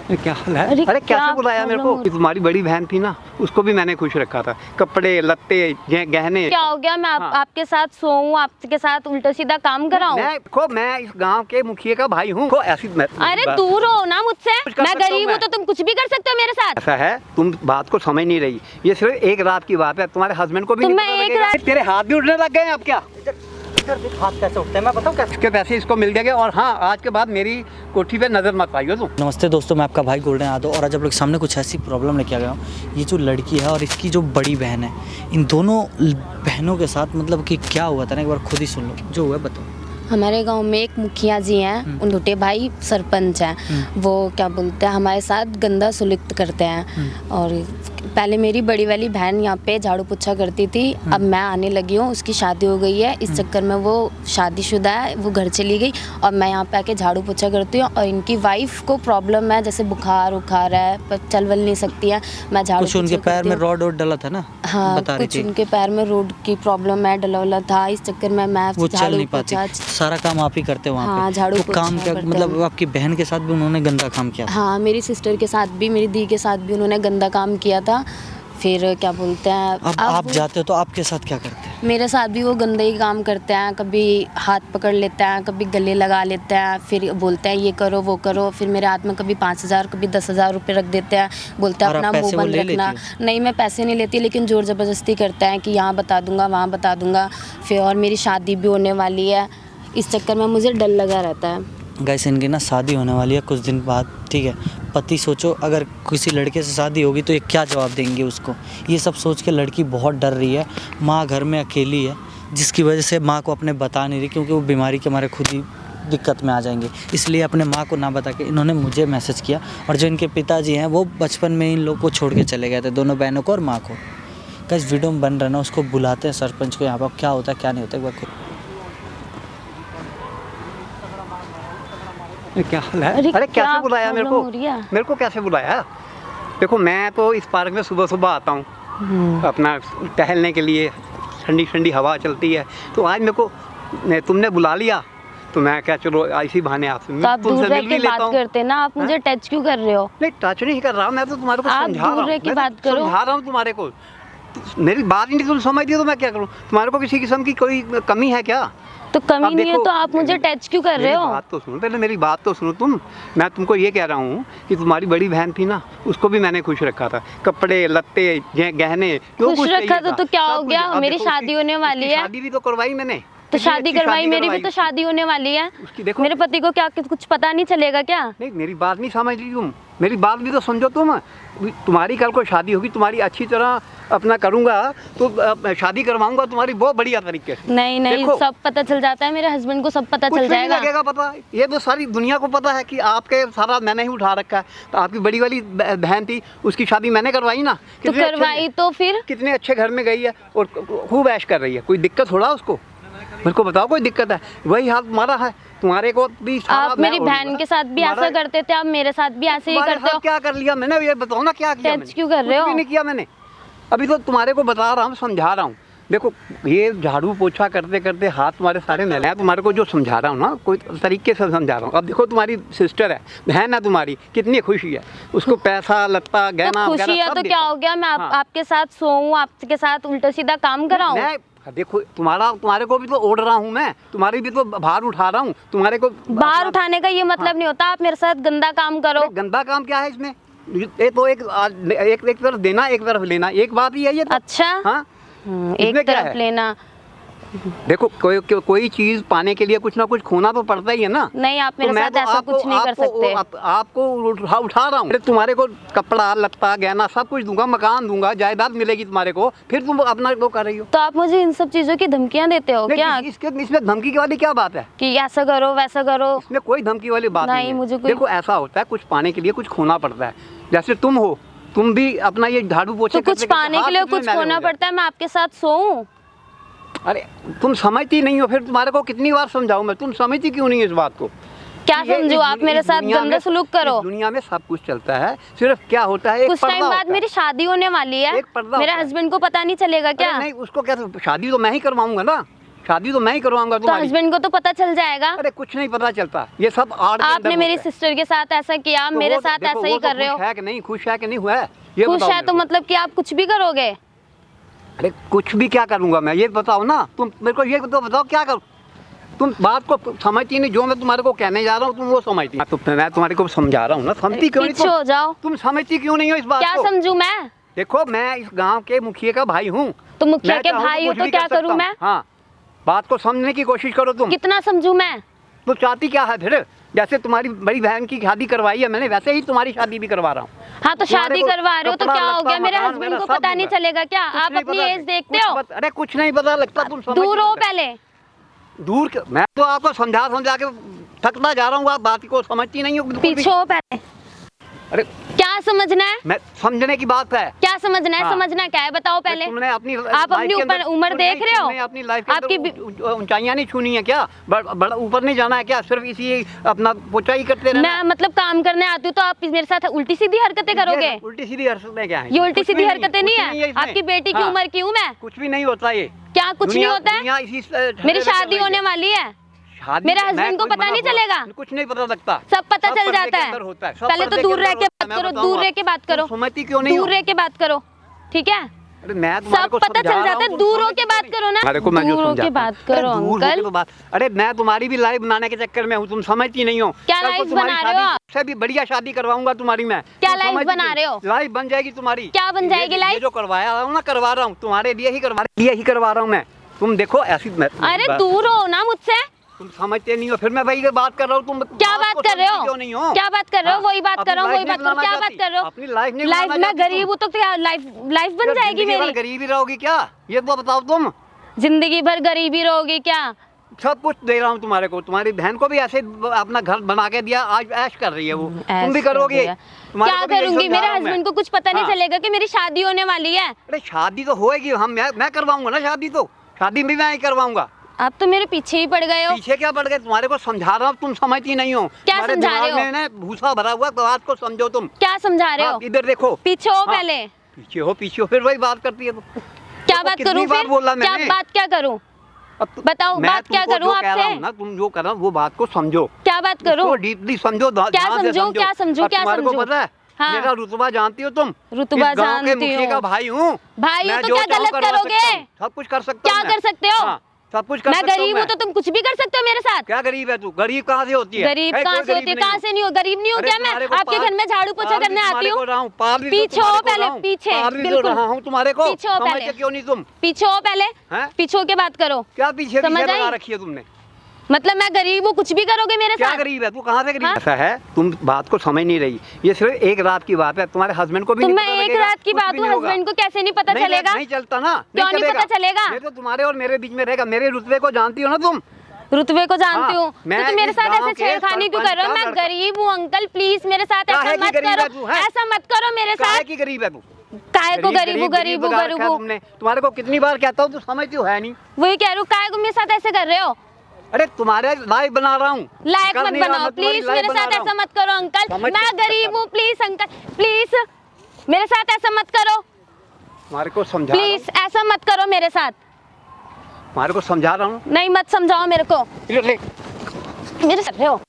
क्या हाल है? अरे कैसे बुलाया मेरे को? तुम्हारी बड़ी बहन थी ना, उसको भी मैंने खुश रखा था। कपड़े लत्ते गहने। क्या हो गया? मैं आपके साथ सोऊं, आपके साथ उल्टा सीधा काम कराऊं? मैं इस गांव के मुखिया का भाई हूँ। ऐसी अरे दूर हो ना मुझसे। मैं गरीब हूँ तो तुम कुछ भी कर सकते हो मेरे साथ। ऐसा है, तुम बात को समझ नहीं रही। ये सिर्फ एक रात की बात है, तुम्हारे हस्बैंड को भी नहीं पता लगेगा। तेरे हाथ भी उठने लग गए अब क्या? हाथ कैसे उठते हैं मैं बताऊं कैसे? इसके पैसे इसको मिल जाएंगे। और हाँ, आज के बाद मेरी कोठी पे नजर मत आइयो तुम। नमस्ते दोस्तों, मैं आपका भाई गोल्डन यादव और आज आप लोग के सामने कुछ ऐसी प्रॉब्लम लेके आ गया हूँ। ये जो लड़की है और इसकी जो बड़ी बहन है, इन दोनों बहनों के साथ मतलब कि क्या हुआ था ना, एक बार खुद ही सुन लो जो हुआ बताओ। हमारे गांव में एक मुखिया जी हैं, उनके भाई सरपंच हैं। वो क्या बोलते हैं, हमारे साथ गंदा सुलूक करते हैं। और पहले मेरी बड़ी वाली बहन यहाँ पे झाड़ू पोछा करती थी, अब मैं आने लगी हूँ। उसकी शादी हो गई है, इस चक्कर में वो शादीशुदा है, वो घर चली गई और मैं यहाँ पे आके झाड़ू पोछा करती हूँ। और इनकी वाइफ को प्रॉब्लम है, जैसे बुखार उखार है, पर चल वल नहीं सकती है। मैं झाड़ू कुछ उनके पैर में रॉड डला था ना? हाँ, कुछ उनके पैर में रोड की प्रॉब्लम है, डला था। इस चक्कर में मैं वो चल नहीं पाती। सारा काम आप ही करते हो वहाँ पे? झाड़ू काम क्या मतलब आपकी बहन के साथ भी उन्होंने गंदा काम किया? हाँ, मेरी सिस्टर के साथ भी, मेरी दी के साथ भी उन्होंने गंदा काम किया था। फिर क्या बोलते हैं, अब आप जाते हो तो आपके साथ क्या करते हैं? मेरे साथ भी वो गंदे ही काम करते हैं। कभी हाथ पकड़ लेते हैं, कभी गले लगा लेते हैं, फिर बोलते हैं ये करो वो करो। फिर मेरे हाथ में कभी 5,000 कभी 10,000 रुपये रख देते हैं, बोलते हैं अपना मुंह बंद रखना। नहीं, मैं पैसे नहीं लेती, लेकिन जोर ज़बरदस्ती करते हैं कि यहाँ बता दूंगा वहाँ बता दूंगा। फिर और मेरी शादी भी होने वाली है, इस चक्कर में मुझे डर लगा रहता है। गाइस, इनकी ना शादी होने वाली है कुछ दिन बाद, ठीक है? पति सोचो अगर किसी लड़के से शादी होगी तो ये क्या जवाब देंगे उसको, ये सब सोच के लड़की बहुत डर रही है। माँ घर में अकेली है, जिसकी वजह से माँ को अपने बता नहीं रही, क्योंकि वो बीमारी के मारे खुद ही दिक्कत में आ जाएंगे। इसलिए अपने माँ को ना बता के इन्होंने मुझे मैसेज किया। और जो इनके पिताजी हैं वो बचपन में इन लोग को छोड़ के चले गए थे, दोनों बहनों को और माँ को। गाइस, वीडियो में बन रहा है ना, उसको बुलाते हैं सरपंच को यहाँ पर, क्या होता है क्या नहीं होता एक बार खुद। क्या हाल है? अरे कैसे बुलाया मेरे को? मेरे को कैसे बुलाया? देखो, मैं तो इस पार्क में सुबह सुबह आता हूँ अपना टहलने के लिए, ठंडी ठंडी हवा चलती है। तो आज मेरे को तुमने बुला लिया तो मैं क्या, चलो ऐसी बहाने आपसे तो आप दूर रह के बात करते ना, आप मुझे टच क्यों कर रहे हो? नहीं, टच नहीं कर रहा, मैं तो तुम्हारे को समझा रहा हूँ तुम्हारे को। मेरी बात नहीं तुम समझती हो तो मैं क्या करूँ? तुम्हारे को किसी किस्म की कोई कमी है क्या? तो कमी नहीं है तो आप मुझे टच क्यों कर रहे हो? बात तो सुनो, पहले मेरी बात तो सुनो तुम। मैं तुमको ये कह रहा हूँ कि तुम्हारी बड़ी बहन थी ना, उसको भी मैंने खुश रखा था। कपड़े लत्ते गहने खुश रखा तो क्या हो गया? मेरी शादी होने वाली है। शादी भी तो करवाई मैंने। तो शादी करवाई, मेरी भी तो शादी होने वाली है। मेरे पति को क्या कुछ पता नहीं चलेगा क्या? नहीं, मेरी बात नहीं समझ रही तुम, मेरी बात भी तो समझो तुम। तुम्हारी कल को शादी होगी, तुम्हारी अच्छी तरह अपना करूंगा तो शादी करवाऊंगा तुम्हारी बहुत बढ़िया तरीके से। नहीं, सब पता चल जाता है, मेरे हस्बैंड को सब पता चल जाएगा। लगेगा पता, ये तो सारी दुनिया को पता है कि आपके सारा मैंने ही उठा रखा है। तो आपकी बड़ी वाली बहन थी, उसकी शादी मैंने करवाई ना। तो करवाई तो फिर कितने अच्छे घर में गई है और खूब ऐश कर रही है। कोई दिक्कत थोड़ा उसको? मेरे को बताओ, कोई दिक्कत है? वही हाल तुम्हारा है, तुम्हारे को भी। आप मेरी बहन के साथ भी ऐसा करते थे, आप मेरे साथ भी ऐसे ही करते हो। क्या कर लिया मैंने, ये बताओ ना क्या किया? टच क्यों कर रहे हो? कुछ भी नहीं किया मैंने, अभी तो तुम्हारे को बता रहा हूँ, समझा रहा हूँ। देखो, ये झाड़ू पोछा करते करते हाथ तुम्हारे सारे मैले। तुम्हारे को जो समझा रहा हूँ ना, कोई तरीके से समझा रहा हूँ। अब देखो, तुम्हारी सिस्टर है, बहन है तुम्हारी, कितनी खुशी है, उसको पैसा लत्ता गहना वगैरह खुशी है तो क्या हो गया? मैं आपके साथ सोऊं, आपके साथ उल्टा सीधा काम कराऊं? देखो, तुम्हारे को भी तो ओढ़ रहा हूँ मैं, तुम्हारी भी तो भार उठा रहा हूँ। तुम्हारे को भार उठाने का ये मतलब नहीं होता आप मेरे साथ गंदा काम करो। गंदा काम क्या है इसमें? ये तो एक तरफ देना, एक तरफ लेना, एक बात ही है ये तो। अच्छा, हाँ, एक तरफ लेना। देखो, कोई चीज पाने के लिए कुछ ना कुछ खोना तो पड़ता ही है ना। नहीं, आप मेरे साथ ऐसा कुछ नहीं कर सकते। आपको उठा रहा हूँ। तुम्हारे को कपड़ा लत्ता गहना सब कुछ दूंगा, मकान दूंगा, जायदाद मिलेगी तुम्हारे को, फिर तुम अपना वो कर रही हो। तो आप मुझे इन सब चीजों की धमकियाँ देते हो क्या? इसमें धमकी की वाली क्या बात है कि ऐसा करो वैसा करो? इसमें कोई धमकी वाली बात नहीं है। मुझे देखो, ऐसा होता है, कुछ पाने के लिए कुछ खोना पड़ता है। जैसे तुम हो, तुम भी अपना ये झाड़ू पोछे कुछ पाने के लिए कुछ खोना पड़ता है। मैं आपके साथ सोऊं? अरे तुम समझती नहीं हो, फिर तुम्हारे को कितनी बार समझाऊं मैं, तुम समझती क्यों नहीं इस बात को? क्या समझो? आप मेरे साथ गंदा सलूक करो। दुनिया में सब कुछ चलता है, सिर्फ क्या होता है, कुछ टाइम बाद मेरी शादी होने वाली है, मेरे हस्बैंड को पता नहीं चलेगा क्या? नहीं, उसको क्या, शादी तो मैं ही करवाऊंगा ना। शादी तो मैं ही करवाऊंगा तो तुम्हारी। हस्बैंड को तो पता चल जाएगा। अरे कुछ नहीं पता चलता, ये सब आड़ के अंदर आपने मेरी होता है। सिस्टर के साथ ऐसा किया, तो मेरे वो तो साथ देखो, ऐसा ही वो तो कर रहे हो। खुश है कि नहीं, खुश है कि नहीं हुआ है, ये खुश बताओ है मेरे तो को। मतलब कि आप कुछ भी करोगे। अरे कुछ भी क्या करूंगा मैं, ये बताओ ना तुम मेरे को, ये तो बताओ क्या करूं। तुम बात को समझती नहीं, जो मैं तुम्हारे को कहने जा रहा हूँ तुम वो समझती। मैं तुम्हारे को समझा रहा हूँ ना, समझती क्यों नहीं पीछे हो जाओ। तुम समझती क्यों नहीं हो इस बात क्या को। समझू मैं? देखो मैं इस गांव के मुखिया का भाई हूँ। तो मुखिया मैं के चाहूँ भाई हो कुछ तो भी क्या कर सकता करूँ हूँ। मैं? हाँ, बात को समझने की कोशिश करो तुम। कितना समझू मैं? तो चाहती क्या है फिर? जैसे तुम्हारी बड़ी बहन की शादी करवाई है मैंने, वैसे ही तुम्हारी शादी भी करवा रहा हूँ। हाँ तो तुम्हारे शादी को करवा रहे हो तो कपड़ा, क्या हो लत्ता, गया? मेरे मकान हस्बैंड वगैरह को सब पता नहीं दूंगा। चलेगा क्या? कुछ आप नहीं अपनी पता, एज देखते कुछ हो? अरे कुछ नहीं पता लगता, तुम समझ दूर हो नहीं सकते। पहले। दूर मैं तो आपको समझा समझा के थकता जा रहा हूँ, आप बात को समझती नहीं हो बिल्कुल भी। पीछे हो पहले। अरे क्या समझना है? मैं समझने की बात है। क्या समझना है? हाँ। समझना क्या है बताओ पहले। तुमने अपनी आप अपनी लाइफ के ऊपर अंदर- उम्र तुमने देख रहे हो? तुमने अपनी लाइफ के आपकी अंदर ऊंचाइयां नहीं छूनी है क्या? बड़ा ऊपर नहीं जाना है क्या? सिर्फ इसी अपना ऊंचाई करते रहना। मैं मतलब काम करने आती हूँ तो आप मेरे साथ उल्टी सीधी हरकतें करोगे? उल्टी सीधी हरकतें क्या है? ये उल्टी कुछ सीधी भी हरकतें नहीं कुछ है। इसमें। आपकी बेटी की हाँ, उम्र की हूँ मैं। कुछ भी नहीं होता ये। क्या कुछ नहीं होता है? दुनिया इसी मेरी शादी होने वाली है। शादी मेरे मैं हस्बैंड को कोई पता मना नहीं थोड़ा- चलेगा। कुछ नहीं पता लगता। सब पता चल पर्दे जाता के है। अंदर होता है, सब पहले तो पर्दे दूर के रह अंदर के होता है, बात मैं करो, बताऊं दूर रह आप। के बात तुम करो। समझती क्यों नहीं हो? दूर रह के बात करो, ठीक है? अरे मैं तुम्हारे सब को पता समझा चल रहा जाता है। हूँ, दूर तुम होके समझती बात नहीं। करो ना। अरे को मैं जो दूर होके समझाता हूँ। बात करो अरे दूर होके अंकल। तो बात, अरे मैं तुम्हारी भी लाइफ बनाने के चक्कर में हूँ, तुम समझती नहीं हो। क्या कल को लाइफ तुम्हारी बना रहे हो शादी आप? से भी बढ़िया शादी करवाऊंगा तुम्हारी मैं। क्या तुम लाइफ समझती बना नहीं। रहे हो? लाइफ बन जाएगी तुम्हारी। क्या बन जाएगी लाइफ? ये जो करवाया रहा हूँ ना, करवा रहा हूँ तुम्हारे लिए ही करवा रहा हूँ मैं। तुम देखो ऐसी अरे दूर हो ना मुझसे। तुम समझते नहीं हो, फिर मैं वही बात कर रहा हूँ। तुम क्या बात को कर रहे समझती हो? क्यों नहीं हो? क्या बात कर रहे हो? हाँ, वही बात कर रहा हूँ, अपनी वही लाइफ बात करो। नहीं क्या बनाना बात कर रहे हो? अपनी लाइफ नहीं लाइफ बनाना मैं चाहती तुम। गरीब हूँ तो क्या लाइफ बन क्या जाएगी जिंदगी भर मेरी? गरीबी रहोगी क्या? ये तो बताओ तुम। जिंदगी भर गरीबी रहोगी क्या? सब कुछ दे रहा हूँ तुम्हारे को, तुम्हारी बहन को भी ऐसे अपना घर बना के दिया, आज ऐश कर रही है वो। तुम भी ऐश कर करोगे? रही है। तुम्हारे क्या को भी यही करूंगी? समझा मेरे रहा हूँ मैं। हस्बैंड को कुछ पता नहीं हाँ। चलेगा कि मेरी शादी होने वाली है। अरे शादी तो होएगी, मैं करवाऊंगा ना शादी, तो शादी भी मैं ही करवाऊंगा। आप तो मेरे पीछे ही पड़ गए हो। पीछे क्या पड़ गए? तुम्हारे को समझा रहा हूँ, तुम समझती नहीं हो। क्या तुम्हारे समझा रहे दिमाग हो? में ना भूसा भरा हुआ, बात को समझो तुम। क्या समझा रहे हो? हाँ, इधर देखो। पीछे हो हाँ। पहले। पीछे हो, फिर वही बात करती है तो। क्या बात कितनी करूं बार फिर? बोला क्या मैंने? बात क्या करूं? अब बताओ, मैं बात क्या तुमको करूं जो कह रहा आपसे? हूं ना, तुम जो कर रहे हो वो बात को समझो। क्या बात करूं? उसको डीपली समझो, ध्यान से समझूं, क्या समझूं, अब क्या तुम्हारे को समझूं? पता है हाँ। मेरा रुतबा जानती हो तुम? रुतबा इस गांव के जानती मुखिया हूँ। का भाई हूँ। भाई हो मैं तो जो क्या चाहूं गलत करवा करोगे? सकता हूं, सब कुछ कर सकता हूं क्या मैं। कर सकते हो? हाँ, सब कुछ कर मैं सकता हूं गरीब हूँ तो तुम कुछ भी कर सकते हो मेरे साथ। क्या गरीब है तू? गरीब कहाँ से होती है? गरीब है, कहाँ कोई से होती है? गरीब कहाँ से नहीं हो? गरीब नहीं हूँ अरे क्या मैं? तुम्हारे को आपके पाल- घर में झाड़ू पोछा पाल भी करने आती तुम्हारे को हूँ। रहा हूं, पाल भी तो पीछे तुम्हारे हो को पहले, रहा हूं, पीछे, पाल भी तो बिल्कुल। रहा हूं तुम्हारे को। पीछे हो समझते पहले। क्यों नहीं तुम? पीछे हो पहले। हैं? पीछे होके बात करो। क्या पीछे समझ पीछे आई? लगा रखी है तुमने? मतलब मैं गरीब हूँ, कुछ भी करोगे मेरे क्या साथ? गरीब है तू? कहाँ से गरीब? हाँ? ऐसा है, तुम बात को समझ नहीं रही। ये सिर्फ एक रात की बात है, तुम्हारे हस्बैंड को भी तो नहीं मैं पता एक लगेगा, रात की कुछ बात भी हूँ, नहीं होगा। हस्बैंड को कैसे नहीं पता नहीं, चलेगा? नहीं चलता ना। क्यों नहीं पता चलेगा? ये तो तुम्हारे और मेरे बीच में रहेगा। मेरे रुतबे को जानती हो ना तुम? रुतबे को जानती हाँ, हूँ मैं तो तुम मेरे इस साथ गांव ऐसे के छेड़खानी क्यों कर रहे हो? सरपंच मैं का गरीब हूँ अंकल, प्लीज मेरे साथ ऐसा काहे की मत गरीब है करो। तू, हैं? ऐसा मत करो मेरे काहे साथ। की गरीब है तू? काहे को गरीब हूँ, गरीब हूँ, लगा गरीब रखा है हूँ। तुमने। तुम्हारे को कितनी बार कहता हूँ, तू समझती हो है नहीं। वही कह रही हूँ, काहे को मेरे साथ ऐसे कर रहे हो? अरे तुम्हारे लाइफ बना रहा हूँ। लायक कर मत नहीं रहा, बनाओ मैं तुम्हारी प्लीज, लाइफ मेरे बना साथ रहा हूँ। ऐसा मत करो अंकल। समझ मैं सकता गरीब हूँ। हूँ, प्लीज अंकल, प्लीज मेरे साथ ऐसा मत करो। तुम्हारे को समझा रहा हूँ। प्लीज ऐसा मत करो मेरे साथ। तुम्हारे को समझा रहा हूँ। नहीं, मत समझाओ मेरे को। इधर ले। मेरे साथ रहे हो।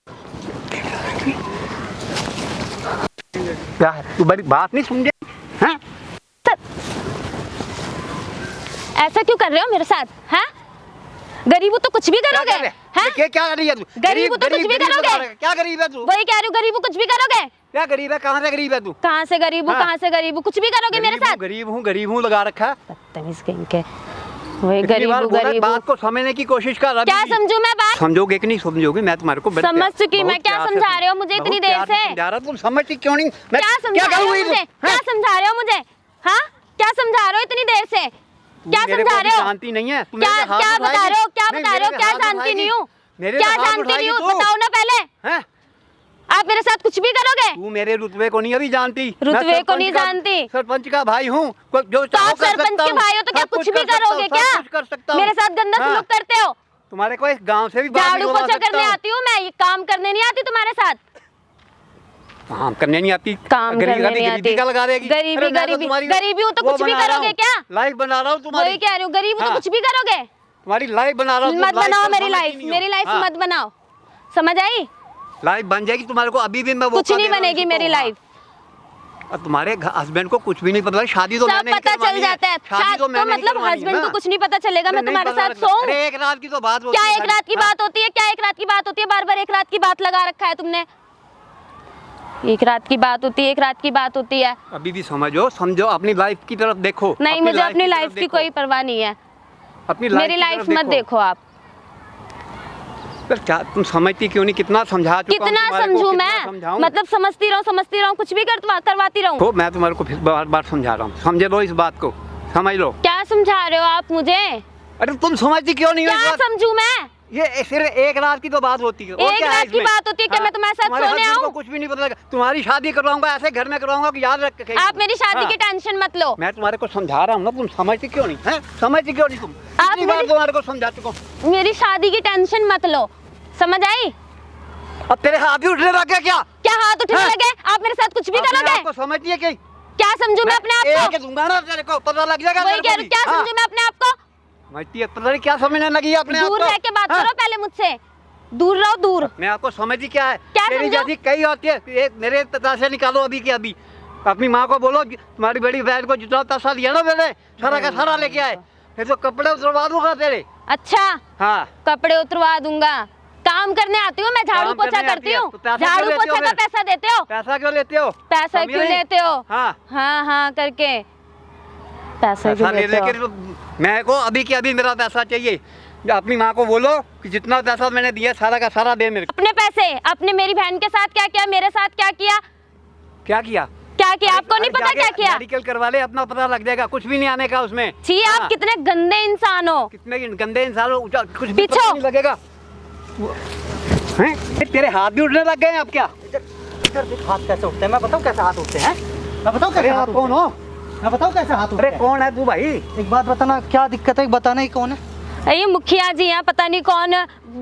क्या है? तू बड़ी बात नहीं समझे हैं? ऐसा क्यों कर रहे हो मेरे साथ? हैं? गरीब हो तो कुछ भी क्या करोगे? कर रहे? हैं? क्या कर रही है तू? गरीब हो तो कुछ भी करोगे? बता रहा है। क्या गरीब है तू? वही कह रही हूँ, गरीब हो कुछ भी करोगे? क्या गरीब है? कहाँ से गरीब है तू? कहाँ से गरीब हूँ, हाँ। कहाँ से गरीब हूँ? कुछ भी करोगे मेरे साथ? गरीब हूँ लगा रखा है। बदतमीज कहीं के। वही इतनी गरीब बार हूँ, बोला, गरीब हूँ। बात को समझने की कोशिश कर। क्या समझू मैं बात? समझोगे कि नहीं समझोगे? मैं तुम्हारे को बड़े समझ प्यार- चुकी बहुत मैं। क्या प्यार से समझा रहे हो मुझे बहुत इतनी देर प्यार से? समझा रहा, तुम समझती क्यों नहीं? मैं क्या समझा रहे हो करूँगी मुझे? तू? क्या हैं? समझा रहे हो मुझे? हाँ, क्या समझा रहे हो इतनी देर से? क्या मेरे समझा को रहे हो? जानती नहीं है तू। क्या मेरे पे हाथ क्या बता उठाएगी? रहे हो? क्या नहीं, बता रहे हो? मेरे पे क्या हाथ जानती उठाएगी? नहीं हूँ? मेरे क्या पे हाथ जानती उठाएगी नहीं हूँ? तू? बताओ ना पहले। हैं? आप मेरे साथ कुछ भी करोगे? तू मेरे रुतबे को नहीं अभी जानती। मैं रुतबे को सरपंच नहीं का- जानती। सरपंच का भाई हूँ। जो तो चाहो आप कर सरपंच सकता के हूँ। भाई हो तो क्या सब कुछ भी कर सकता करोगे हूँ, क्या? सब कुछ कर सकता हूँ। मेरे साथ गंदा हाँ। सलूक करते हो? तुम्हारे को इस गांव से भी बाहर झाड़ू निकलवा पोछा सकता करने हूँ। आती हूँ मैं, ये काम करने नहीं आती तुम्हारे साथ। काम करने नहीं आती। काम करने नहीं गरीबी आती। का लगा देगी। गरीबी, अरे मैं तो गरीबी, तुम्हारी गरीबी हूँ तो वो कुछ भी बना रहा करोगे हूँ। क्या? लाइफ बना रहा हूँ तुम्हारी। वही कह रही हूँ, गरीब हूँ तो हाँ। कुछ भी करोगे? तुम्हारी लाइफ बना रहा हूँ। मत बनाओ मेरी लाइफ हाँ। मत बनाओ, समझ आई? लाइफ बन जाएगी तुम्हारे को, अभी भी मैं कुछ नहीं बनेगी मेरी लाइफ। और तुम्हारे हस्बैंड को कुछ भी नहीं पता, शादी तो सब मैंने ही पता करवानी चल जाता है। शादी तो मैंने ही मतलब करवानी है हस्बैंड को ना। कुछ नहीं पता चलेगा मैं नहीं तुम्हारे पता साथ लगता। सोऊं? अरे एक रात की तो बात होती क्या है। एक रात की बात होती है? क्या एक रात की बात होती है? बार बार एक रात की बात लगा रखा है तुमने। एक रात की बात होती है, एक रात की बात होती है। अभी भी समझो अपनी लाइफ की तरफ देखो। नहीं, मुझे अपनी लाइफ की कोई परवाह नहीं है। अपनी मेरी लाइफ मत देखो आप। क्या तुम समझती क्यों नहीं? कितना समझा चुका हूं कितना तुम्हारे को, समझूं कितना मैं? समझाऊं? मतलब समझती रहूं, कुछ भी करवाती रहूं। तो मैं तुम्हारे को फिर बार बार समझा रहा हूँ, समझ लो इस बात को, समझ लो। क्या समझा रहे हो आप मुझे? अरे तुम समझती क्यों नहीं हो इस क्या बात? समझूं मैं? ये सिर्फ एक रात की तो बात होती है। और एक क्या है रात की इसमें? बात होती है कि मैं तुम्हारे साथ तुम्हारे सोने husband को आऊं? कुछ भी नहीं पता। तुम्हारी शादी करवाऊंगा ऐसे घर में करवाऊंगा कि याद रख। आप मेरी शादी की टेंशन मत लो। मैं तुम्हारे को समझा रहा हूँ ना, तुम समझती क्यों नहीं है? समझती क्यों नहीं तुम? आप कितनी बार मेरी- तुम्हारे को समझा चुका हूँ। मेरी शादी की टेंशन मत लो, समझ आई? अब तेरे हाथ भी उठने लगे क्या? क्या हाथ उठने हाँ। लगे? आप मेरे साथ कुछ भी अपने करोगे? आप को समझती है कि क्या समझू मैं अपने आप को? दूंगा ना तेरे को, पता लग जाएगा वही तेरे कह को रही भी। क्या हाँ। समझू मैं अपने आप को? समझती है, पता नहीं क्या समझने लगी है अपने आप को। दूर रह के बात हाँ। करो पहले मुझसे, दूर रहो, दूर। मैं आपको समझी क्या है? क्या तेरी समझो? जैसी कई होती है, एक मेरे पैसा से निकालो अभी के अभी। अपनी माँ को बोलो तुम्हारी बड़ी बहन को जितना पैसा दिया ना मैंने, सारा का सारा लेके आए, फिर तो कपड़े उतरवा दूंगा तेरे। अच्छा, हाँ, कपड़े उतरवा दूंगा। काम करने आती हूँ मैं, झाड़ू काम पोछा करने आती करती है, हूँ। तो पैसा क्यों झाड़ू लेती हो पोछा का फिर? पैसा देते हो? पैसा क्यों लेते हो? पैसा समझी क्यों नहीं? लेते हो? हाँ, हाँ करके पैसा क्यों पैसा ले लेते लेके हो? तो मैं को अभी के अभी मेरा पैसा चाहिए। अपनी माँ को बोलो कि जितना पैसा मैंने दिया सारा का सारा दे मेरे को। अपने पैसे, अपने मेरी बहन के साथ क्या किया, मेरे साथ क्या किया? क्या किया? क्या किया? आपको नहीं अरे पता जाके क्या किया? मेडिकल करवा ले, अपना पता लग जाएगा। कुछ भी नहीं आने का उसमें। छी, आप हाँ। कितने गंदे इंसान हो। कितने गंदे इंसान हो, कुछ भी पीछो। पता नहीं लगेगा। हैं? तेरे हाथ भी उठने लग गए हैं अब क्या? इधर देख हाथ कैसे उठते हैं, मैं बताऊँ कैसे हाथ उठते हैं? मैं बताऊँ अरे कैसे हाथ आप उठते कौन हैं? हो? मैं बताऊँ कैसे हाथ उठते अरे हैं? कौन है तू भाई? एक बात बताना, क्या दिक्कत है बताना ही कौन है? ये मुखिया जी हैं, पता नहीं कौन।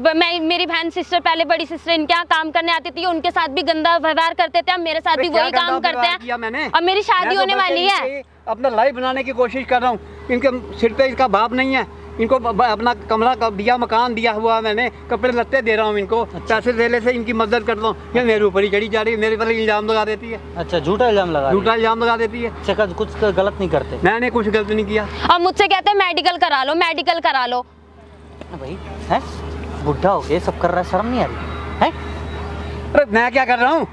मैं मेरी बहन सिस्टर, पहले बड़ी सिस्टर इनके यहाँ काम करने आती थी, उनके साथ भी गंदा व्यवहार करते थे, अब मेरे साथ भी अरे वही क्या काम गंदा करते व्यवहार किया हैं। मैंने? अब मेरी शादी मैं तो होने बल्कि वाली है। इनके अपना लाइफ बनाने की कोशिश कर रहा हूँ। इनके सिर पे इसका बाप नहीं है, इनको अपना कमरा दिया, मकान दिया हुआ मैंने, कपड़े लत्ते दे रहा हूँ इनको। पैसे देने से इनकी मदद करता हूँ। ये मेरे ऊपर ही चढ़ी जा रही है, मेरे पर इल्जाम लगा देती है, अच्छा, झूठा इल्जाम लगा रही झूठा इल्जाम लगा देती है। है। अच्छा, कुछ गलत नहीं करते मैंने कुछ गलत नहीं किया। अब मुझसे कहते हैं मेडिकल करा लो, मेडिकल करा लो। भाई, है बुढ़ा हो गया सब कर रहा है, शर्म नहीं आ रही है? अरे मैं क्या कर रहा हूँ?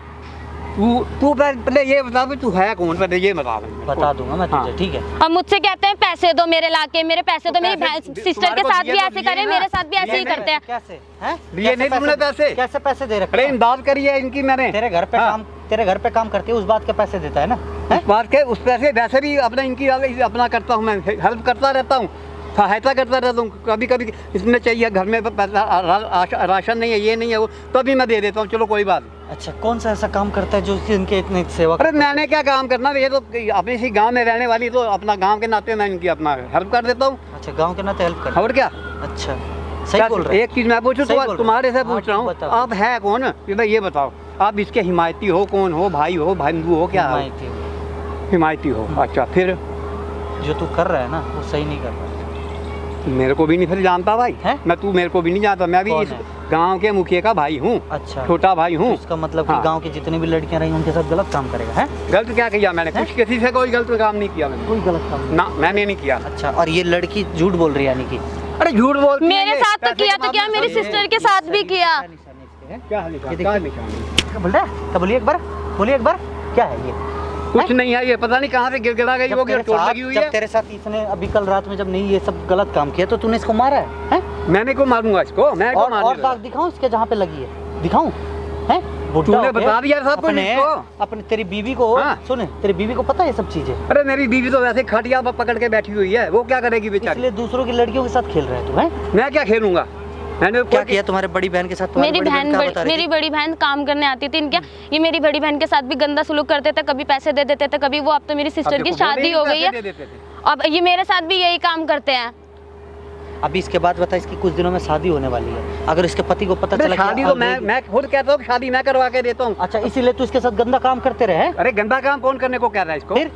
तू पहले ये बता भी तू है कौन, पहले ये बता। बता दूंगा मैं तुझे, हाँ। ठीक है? अब मुझसे कहते हैं पैसे दो मेरे लाके, मेरे पैसे दो। मेरी पैसे सिस्टर के तुम्हारे को साथ दिए भी तो ऐसे दिए करें, ना। मेरे साथ भी ऐसे ही दिए करते हैं। कैसे हैं? दिए नहीं तुमने पैसे? कैसे पैसे दे रखे अरे हैं? इमदाद करी है इनकी मैंने। तेरे घर पे हाँ। काम, तेरे घर पे काम करती है, उस बात के पैसे देता है ना? हैं? उस बात के उस पैसे वैसे भी अपने इनकी अपना करता हूँ, मैं हेल्प करता रहता हूँ, सहायता करता रहता हूँ। कभी कभी इसमें चाहिए, घर में राशन नहीं है, ये नहीं है, वो तभी मैं दे देता हूँ। चलो कोई बात नहीं। अच्छा, कौन सा ऐसा काम करता है जो इनके इतने सेवा अरे मैंने क्या काम करना, ये तो अपने इसी गांव में रहने वाली, तो अपना गांव के नाते मैं इनकी अपना हेल्प कर देता हूँ। अच्छा, गांव के नाते हेल्प कर। और क्या? अच्छा, सही बोल रहे हैं। एक चीज मैं पूछूं सही बोल रहे तुम्हारे से हैं। पूछ रहा हाँ, हूँ, बताओ। आप है कौन? ये बताओ, आप इसके हिमायती हो? कौन हो? भाई हो, बंधु हो, क्या हो? हिमायती हो। हिमायती हो, अच्छा। फिर जो तू कर रहा है ना वो सही नहीं कर रहा है। मेरे को भी नहीं फिर जानता भाई हैं? मैं, तू मेरे को भी नहीं जानता। मैं भी कौन इस है? गांव के मुखिया का भाई हूँ, अच्छा, छोटा भाई हूँ। इसका मतलब कि हाँ। गांव की जितनी भी लड़कियां रही उनके साथ गलत काम करेगा है? गलत क्या किया मैंने? हैं? कुछ किसी से कोई गलत काम नहीं किया मैंने, कोई गलत काम नहीं। ना मैंने नहीं किया। अच्छा, और ये लड़की झूठ बोल रही है यानी कि? अरे झूठ बोलती है मेरे ये, साथ तो पैसे किया के तो क्या, मामले मेरी में सिस्टर के साथ भी किया। क्या निशानी इसके है? क्या निशान? ये क्या देखिए। निशान? क्या बोल रहा है? क्या बोलिए एक बार, बोलिए एक बार, क्या है ये? कुछ नहीं है, ये पता नहीं कहाँ से गिड़गिड़ा गई होगी और चोट लगी हुई जब है। तेरे साथ इसने अभी कल रात में जब नहीं ये सब गलत काम किया तो तूने इसको मारा है? हैं? मैंने को मारूंगा इसको, मैं को और मारूंगा। दाग दिखाऊं इसके जहाँ पे लगी है? दिखाऊं? हैं? बुढ़ा तूने हो गया, बता दिया सब कुछ अपने इसको। अपने तेरी बीवी को हाँ। सुने, तेरी बीवी को पता है ये सब चीजें? अरे मेरी बीवी तो वैसे खटिया पर पकड़ के बैठी हुई है, वो क्या करेगी बेचारी? इसलिए दूसरों की लड़कियों के साथ खेल रहे हैं तू? हैं? मैं क्या खेलूंगा? मैंने क्या किया तुम्हारे बड़ी बहन के साथ? तुम्हारी मेरी बड़ी क्या बता रही मेरी थी? बड़ी बहन काम करने आती थी इनके, ये मेरी बड़ी बहन के साथ भी गंदा सुलूक करते थे, कभी पैसे दे देते थे, कभी वो। अब तो मेरी सिस्टर की शादी हो गई है, अब ये मेरे साथ भी यही काम करते हैं। अभी इसके बाद बता, इसकी कुछ दिनों में शादी होने वाली है, अगर इसके पति को पता चला कि शादी तो मैं खुद कहता हूँ कि शादी मैं करवा के देता हूँ। अच्छा, इसीलिए तू इसके साथ गंदा काम करते रहे? अरे गंदा काम कौन करने को कह रहा है इसको? फिर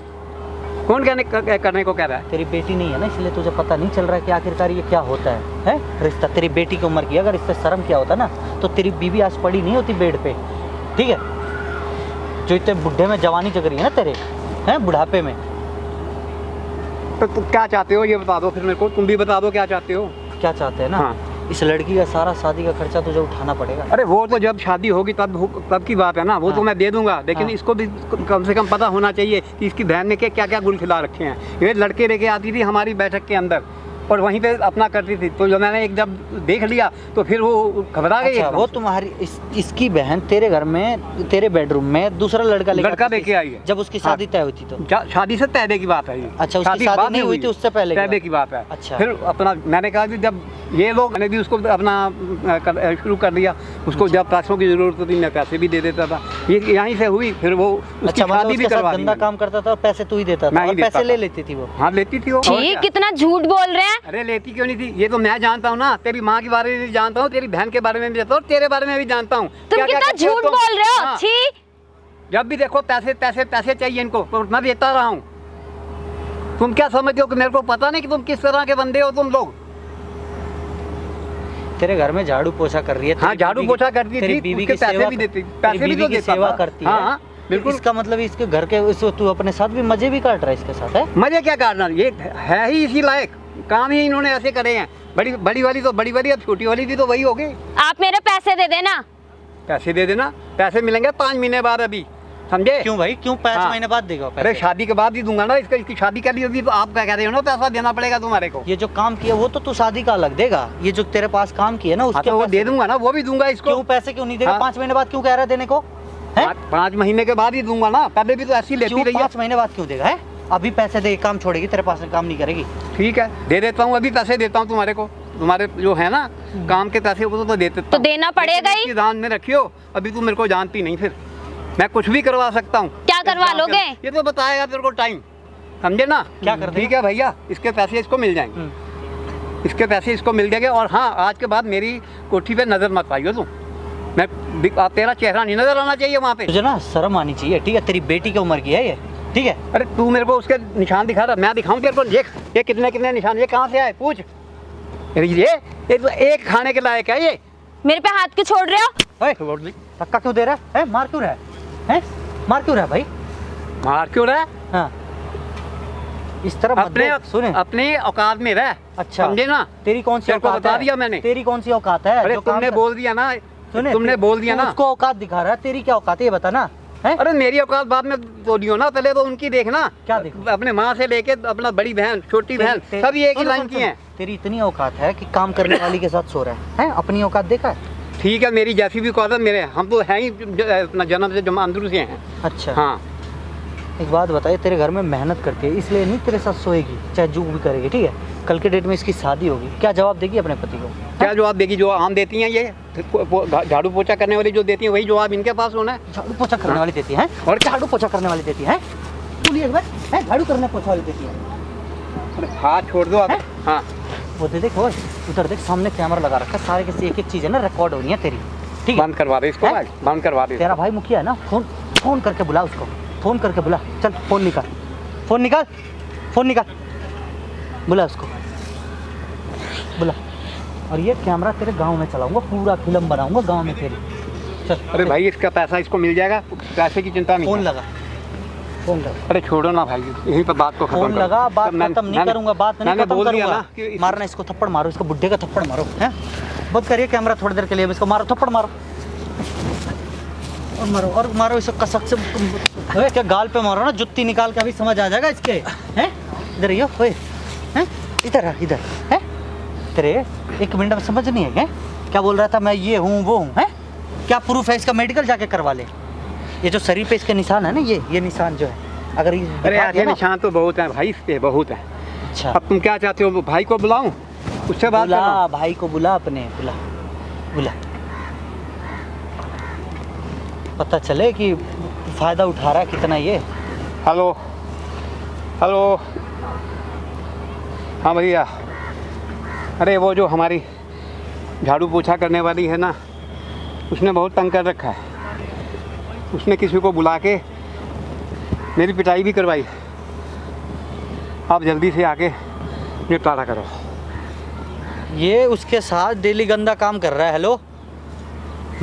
कौन करने को कह रहा है? तेरी बेटी नहीं है ना, इसलिए तुझे पता नहीं चल रहा है कि आखिरकार ये क्या होता है रिश्ता। तेरी बेटी की उम्र की, अगर इस पे शर्म किया होता ना तो तेरी बीवी आज पड़ी नहीं होती बेड पे, ठीक है? जो इतने बुढ़े में जवानी जग रही है ना तेरे, हैं बुढ़ापे में। तो तुम क्या चाहते हो ये बता दो फिर मेरे को, तुम भी बता दो क्या चाहते हो। क्या चाहते हैं ना, हाँ। इस लड़की का सारा शादी का खर्चा तुझे उठाना पड़ेगा। अरे वो तो जब शादी होगी तब की बात है ना, वो तो मैं दे दूंगा, लेकिन हाँ। इसको भी कम से कम पता होना चाहिए कि इसकी बहन ने क्या क्या गुल खिला रखे हैं। ये लड़के लेके आती थी हमारी बैठक के अंदर और वहीं पे अपना करती थी, तो जब मैंने एक जब देख लिया तो फिर वो घबरा गई। अच्छा, वो तुम्हारी इसकी बहन तेरे घर में, तेरे बेडरूम में दूसरा लड़का लेके आई है जब उसकी शादी तय हुई थी तो? शादी से पहले की बात है ये। अच्छा, उसकी शादी नहीं हुई थी, उससे पहले की बात है। अच्छा। फिर अपना मैंने कहा कि जब ये लोग, मैंने भी उसको अपना शुरू कर दिया, उसको जब पैसों की जरूरत होती मैं पैसे भी दे देता था, ये यहीं से हुई। फिर वो उसकी शादी भी करवा दी। गंदा काम करता था और पैसे तू ही देता था, और पैसे ले लेती थी वो? हाँ लेती थी वो। कितना झूठ बोल रहे हैं। अरे लेती क्यों नहीं थी, ये तो मैं जानता हूँ ना। तेरी माँ के बारे में भी जानता हूँ, तेरी बहन के बारे में भी जानता हूँ, तेरे बारे में भी जानता हूँ। तुम कितना झूठ बोल रहे हो। छी। जब भी देखो पैसे पैसे पैसे चाहिए इनको, तो मैं देता रहा हूँ। तुम क्या समझते हो कि मेरे को पता नहीं कि तुम किस तरह के बंदे हो तुम लोग? तेरे घर में झाड़ू पोछा कर रही है। हाँ, झाड़ू पोछा करती थी, बीवी की पैसे भी देती, पैसे भी तो देता सेवा करती है। हाँ बिल्कुल। इसका मतलब इसके घर के तू अपने साथ भी मजे भी काट रहा है इसके साथ, है? मजे क्या काटना, ये है ही इसी लायक काम ही इन्होंने ऐसे करे हैं। बड़ी वाली तो बड़ी वाली, अब छोटी वाली भी तो वही होगी। आप मेरे पैसे दे देना। पैसे दे देना, पैसे मिलेंगे 5 महीने बाद। अभी समझे? क्यों भाई, क्यों 5 हाँ। महीने बाद देगा पैसे? अरे शादी के बाद ही दूंगा ना, इसकी शादी के लिए भी तो आप क्या कह रहे हो ना, पैसा देना पड़ेगा तुम्हारे को। ये जो काम किया वो तो तू शादी का अलग देगा, ये जो तेरे पास काम किया ना उसके वो दे दूंगा ना, वो भी दूंगा इसको। क्यों पैसे क्यों नहीं देगा? हाँ। 5 महीने बाद क्यों कह रहा है देने को? 5 महीने के बाद ही दूंगा ना, पहले भी तो ऐसी लेती रही है। 5 महीने बाद क्यों देगा? है अभी पैसे दे, काम छोड़ेगी, तेरे पास काम नहीं करेगी। ठीक है, दे देता हूँ, अभी पैसे देता हूँ तुम्हारे को। तुम्हारे जो है ना काम के पैसे वो तो देते, तो देना पड़ेगा ही। ध्यान में रखियो, अभी तू मेरे को जानती नहीं, फिर मैं कुछ भी करवा सकता हूँ। क्या करवा लोगे? ये तो बताएगा तेरे को टाइम, समझे ना? क्या कर देगा? ठीक है भैया, इसके पैसे इसको मिल जाएंगे, इसके पैसे इसको मिल जाएंगे। और हाँ, आज के बाद मेरी कोठी पे नजर मत पाइयो तुम। मैं तेरा चेहरा नहीं नजर आना चाहिए वहाँ पे। तुझे ना शर्म आनी चाहिए, ठीक है? तेरी बेटी की उम्र की है ये, ठीक है? अरे तू मेरे को उसके निशान दिखा रहा, मैं दिखाऊं तेरे को? देख ये कितने निशान, ये कहाँ से आए पूछ। ये तो एक खाने के लायक है ये। मेरे पे हाथ क्यों छोड़ रहे हो? धक्का क्यों दे रहा है? मार क्यों रहा है? मार क्यों रहा है भाई? मार क्यों रहा है? हाँ, इस तरह अपने सुने, अपने औकात में रह। अच्छा, समझे ना? तेरी कौन सी औकात है? बता दिया मैंने। तेरी कौन सी औकात है? अरे तुमने बोल दिया ना, तुमने बोल दिया ना। उसको औकात दिखा रहा है, तेरी क्या औकात है ये बता ना। अरे मेरी औकात बाद में बोलियो ना, पहले तो उनकी देखना। क्या देखो? अपने माँ से लेके अपना बड़ी बहन, छोटी बहन, सब एक ही लाइन की हैं। तेरी इतनी औकात है कि काम करने वाली के साथ सो रहा है? अपनी औकात देखा है? ठीक है, मेरी जैसी भी औकात है, मेरे हम तो हैं ही अपना जन्म से जमांदरू से हैं। अच्छा हाँ, एक बात बताइए, तेरे घर में मेहनत करती है इसलिए नहीं तेरे साथ सोएगी, चाहे जो भी करेगी, ठीक है? कल के डेट में इसकी शादी होगी, क्या जवाब देगी अपने पति को? क्या जवाब देगी? जो आम देती हैं ये झाड़ू पोछा करने वाली जो देती हैं, वही जवाब इनके पास होना है। झाड़ू पोछा करने वाली देती है? और क्या झाड़ू पोछा करने वाली देती है? बोलिए एक बार, है झाड़ू करने पोछा वाली देती है? अरे हाथ छोड़ दो अब। हाँ, वो दे देख, उधर देख, सामने कैमरा लगा रखा है, सारे के एक चीज़ है ना रिकॉर्ड हो रही है तेरी, ठीक है? बंद करवा दे इसको, बंद करवा दे। तेरा भाई मुखिया है ना, फोन करके बुला उसको, फोन करके बुला। चल फोन निकाल, बुला उसको, बुला। और ये कैमरा तेरे गांव में चलाऊंगा, पूरा फिल्म बनाऊंगा गांव में तेरी। चल। अरे भाई, इसका पैसा इसको मिल जाएगा, पैसे की चिंता नहीं। फोन लगा। अरे छोड़ो ना भाई, यहीं पर बात को खत्म फोन लगा, बात खत्म नहीं करूंगा, बात नहीं खत्म बोल दिया करूंगा। ना कि मारना इसको, थप्पड़ मारो इसको, बुड्ढे का थप्पड़ मारो, हैं? बंद करिए कैमरा थोड़ी देर के लिए, इसको मारो, थप्पड़ मारो और मारो इसको कसक से। क्या गाल पे मारो ना, जुत्ती निकाल के, अभी समझ आ जाएगा इसके, हैं? इधर आइयो, हैं? इधर हैं? तेरे 1 मिनट में समझ नहीं है क्या? क्या बोल रहा था मैं ये हूँ वो हूँ, हैं? क्या प्रूफ है इसका? मेडिकल जाके करवा ले। ये जो शरीर पे इसके निशान है ना, ये निशान जो है, अगर अरे यार, ये निशान तो बहुत है भाई, इस पे बहुत है। अच्छा, अब तुम क्या चाहते हो? भाई को बुलाऊं, उससे बात बुला, भाई को बुला, अपने बुला, पता चले कि फायदा उठा रहा है कितना ये। हेलो, हाँ भैया। अरे वो जो हमारी झाड़ू पोछा करने वाली है ना, उसने बहुत तंग कर रखा है। उसने किसी को बुला के मेरी पिटाई भी करवाई। आप जल्दी से आके निपटारा करो। ये उसके साथ डेली गंदा काम कर रहा है। हेलो,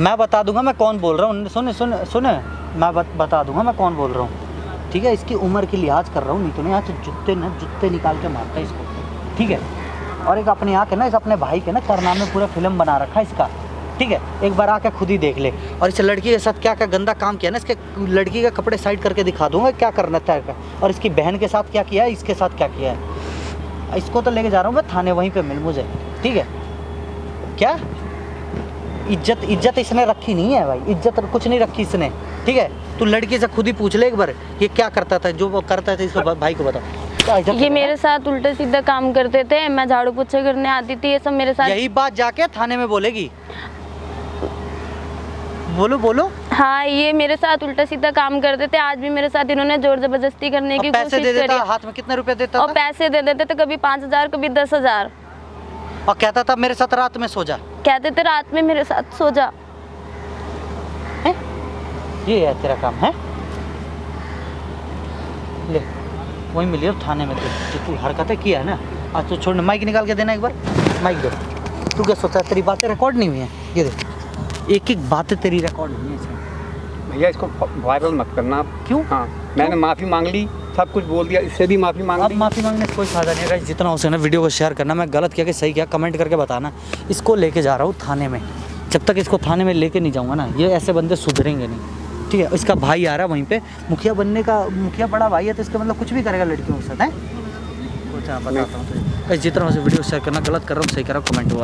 मैं बता दूंगा मैं कौन बोल रहा हूँ। सुने सुने सुने, मैं बता दूंगा मैं कौन बोल रहा हूँ, ठीक है। इसकी उम्र की लिहाज कर रहा हूँ, नहीं तो नहीं आज जूते निकाल के मारता है इसको, ठीक है। और एक अपने यहाँ के ना, इस अपने भाई के ना कारनामे पूरा फिल्म बना रखा है इसका, ठीक है। एक बार आके खुद ही देख ले। और इस लड़की के साथ क्या क्या गंदा काम किया ना, इसके लड़की का कपड़े साइड करके दिखा दूंगा क्या करना था। और इसकी बहन के साथ क्या किया है, इसके साथ क्या किया है। इसको तो लेके जा रहा हूँ मैं थाने, वहीं पे मिल मुझे, ठीक है। क्या इज्जत इसने रखी नहीं है भाई, इज्जत कुछ नहीं रखी इसने, ठीक है। तू लड़की से खुद ही पूछ ले एक बार, ये क्या करता था, जो वो करता था इसको भाई को बताओ। ये मेरे साथ उल्टा सीधा काम करते थे, मैं झाड़ू पोछा करने आती थी, ये सब मेरे साथ। यही बात जाके थाने में बोलेगी। बोलो बोलो। हाँ, ये मेरे साथ उल्टा सीधा काम करते थे। आज भी मेरे साथ इन्होंने जोर जबरदस्ती करने की पैसे कोशिश दे देता, करी। हाथ में कितने रुपए देता और था? पैसे दे देते थे, कभी 5,000 कभी 10,000। और कहता था मेरे साथ रात में सो जा। कहते थे रात में मेरे साथ सो जा। है? ये है तेरा काम है? ले वही मिली अब थाने में। तू हरकतें किया है ना, आज तू छोड़ने। माइक निकाल के देना एक बार, माइक दो। तू क्या सोचा तेरी बातें रिकॉर्ड नहीं हुई हैं? ये देख, एक एक बातें तेरी रिकॉर्ड हुई हैं इसमें। भैया इसको वायरल मत करना आप। क्यों? हाँ, मैंने माफ़ी मांग ली, सब कुछ बोल दिया, इससे भी माफ़ी मांग अब ली। माफ़ी मांगने से कोई फायदा नहीं है। जितना हो सके ना वीडियो को शेयर करना। मैं गलत किया कि सही किया कमेंट करके बताना। इसको लेके जा रहा हूँ थाने में। जब तक इसको थाने में लेके नहीं जाऊँगा ना, ये ऐसे बंदे सुधरेंगे नहीं, ठीक है। इसका भाई आ रहा है वहीं पे, मुखिया बनने का, मुखिया बड़ा भाई है तो इसका मतलब कुछ भी करेगा लड़कियों के साथ, है। बताता हूँ जितना हो सके वीडियो शेयर करना। गलत कर रहा हूँ सही कर रहा हूँ कमेंट हुआ।